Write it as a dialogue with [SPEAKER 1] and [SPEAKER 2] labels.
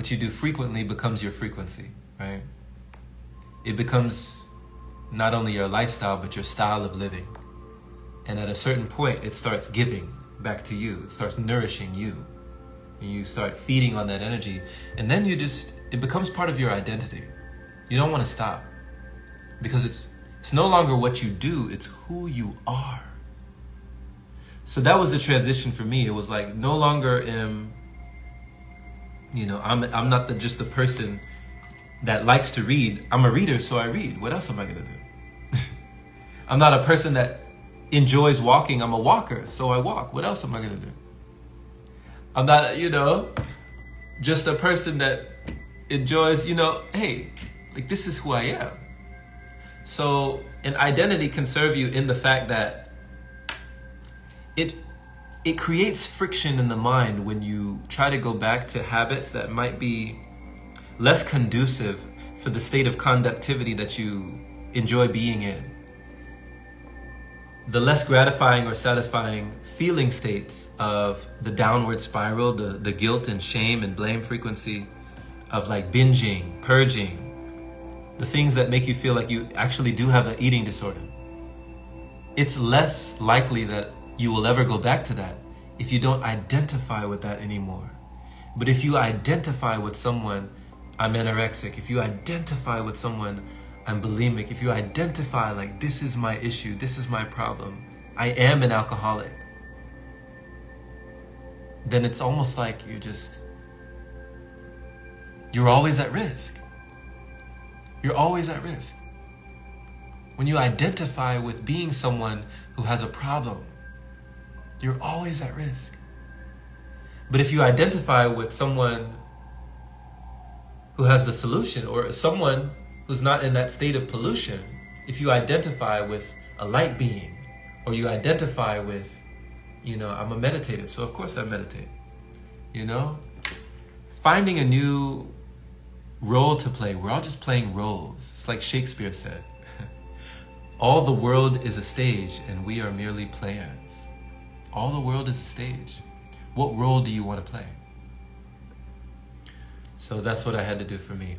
[SPEAKER 1] what you do frequently becomes your frequency, right? It becomes not only your lifestyle, but your style of living. And at a certain point, it starts giving back to you. It starts nourishing you. And you start feeding on that energy. And then it becomes part of your identity. You don't want to stop. Because it's no longer what you do, it's who you are. So that was the transition for me. It was like no longer I'm not just the person that likes to read. I'm a reader, so I read. What else am I gonna do? I'm not a person that enjoys walking. I'm a walker, so I walk. What else am I gonna do? I'm not, just a person that enjoys, hey, like this is who I am. So an identity can serve you in the fact that it creates friction in the mind when you try to go back to habits that might be less conducive for the state of conductivity that you enjoy being in. The less gratifying or satisfying feeling states of the downward spiral, the guilt and shame and blame frequency of like binging, purging, the things that make you feel like you actually do have an eating disorder. It's less likely that you will ever go back to that if you don't identify with that anymore. But if you identify with someone, I'm anorexic, if you identify with someone, I'm bulimic, if you identify like this is my issue, this is my problem, I am an alcoholic, then it's almost like you're always at risk. You're always at risk. When you identify with being someone who has a problem, you're always at risk. But if you identify with someone who has the solution, or someone who's not in that state of pollution, if you identify with a light being, or you identify with, I'm a meditator, so of course I meditate, finding a new role to play. We're all just playing roles. It's like Shakespeare said, all the world is a stage and we are merely players. All the world is a stage. What role do you want to play? So that's what I had to do for me.